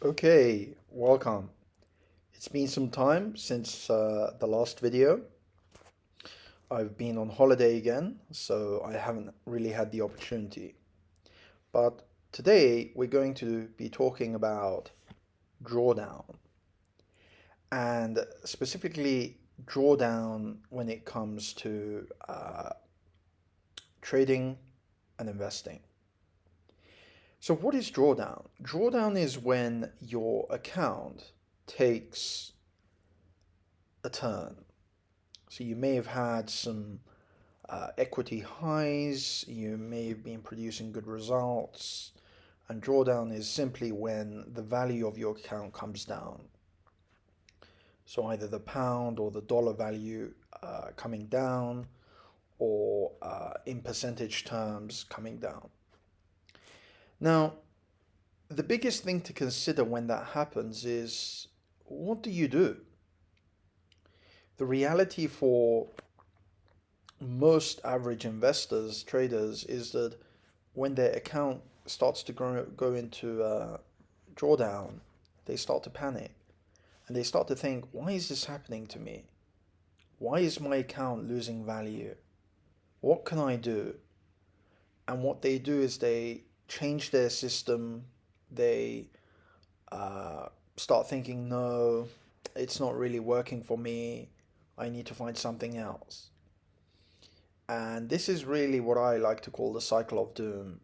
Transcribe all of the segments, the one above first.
Okay, welcome. It's been some time since the last video. I've been on holiday again, so I haven't really had the opportunity. But today we're going to be talking about drawdown and specifically drawdown when it comes to trading and investing. So, what is drawdown? Drawdown is when your account takes a turn. So you may have had some equity highs, you may have been producing good results, and drawdown is simply when the value of your account comes down. So either the pound or the dollar value coming down, or in percentage terms coming down. Now, the biggest thing to consider when that happens is what do you do? The reality for most average investors, traders, is that when their account starts to go into drawdown, they start to panic and they start to think, why is this happening to me? Why is my account losing value? What can I do? And what they do is they change their system. They start thinking, no, it's not really working for me. I need to find something else. And this is really what I like to call the cycle of doom,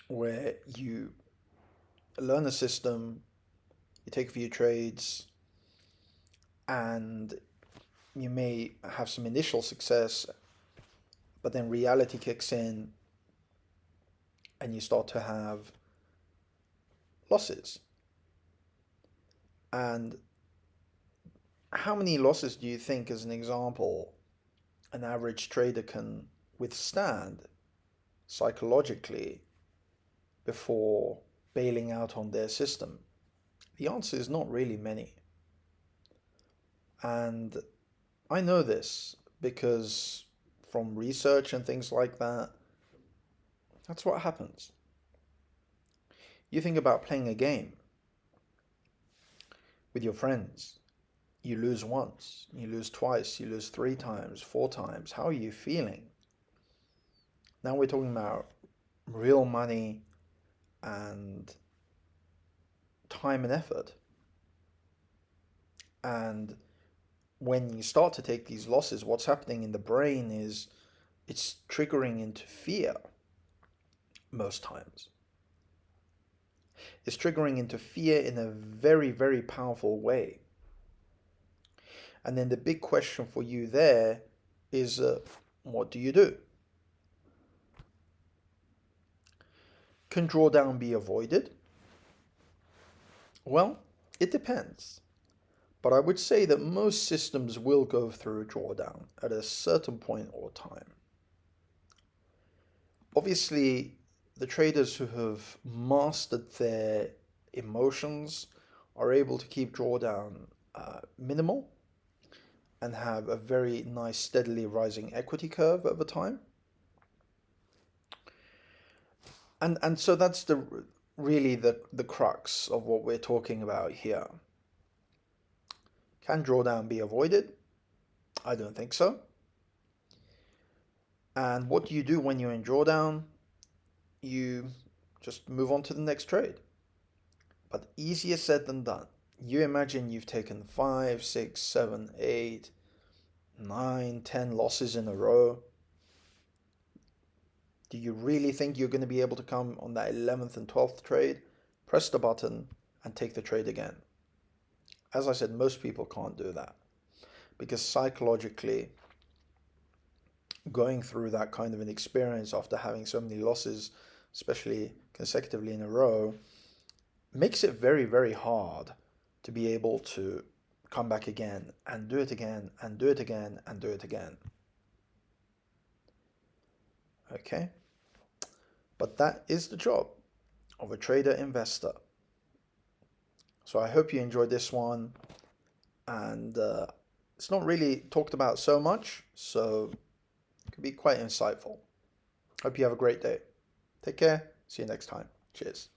where you learn a system, you take a few trades, and you may have some initial success, but then reality kicks in and you start to have losses. And how many losses do you think, as an example, an average trader can withstand psychologically before bailing out on their system? The answer is not really many. And I know this because from research and things like that, that's what happens. You think about playing a game with your friends. You lose once, you lose twice, you lose 3 times, 4 times. How are you feeling? Now we're talking about real money and time and effort. And when you start to take these losses, what's happening in the brain is it's triggering into fear most times. It's triggering into fear in a very, very powerful way. And then the big question for you there is what do you do? Can drawdown be avoided? Well, it depends. But I would say that most systems will go through drawdown at a certain point or time. Obviously, the traders who have mastered their emotions are able to keep drawdown minimal and have a very nice steadily rising equity curve over time. And so that's really the crux of what we're talking about here. Can drawdown be avoided? I don't think so. And what do you do when you're in drawdown? You just move on to the next trade. But easier said than done. You imagine you've taken 5, 6, 7, 8, 9, 10 losses in a row. Do you really think you're going to be able to come on that 11th and 12th trade, press the button, and take the trade again? As I said, most people can't do that because psychologically, going through that kind of an experience after having so many losses, especially consecutively in a row, makes it very, very hard to be able to come back again and do it again and do it again and do it again. Okay? But that is the job of a trader investor. So I hope you enjoyed this one, and it's not really talked about so much, so it could be quite insightful. Hope you have a great day. Take care. See you next time. Cheers.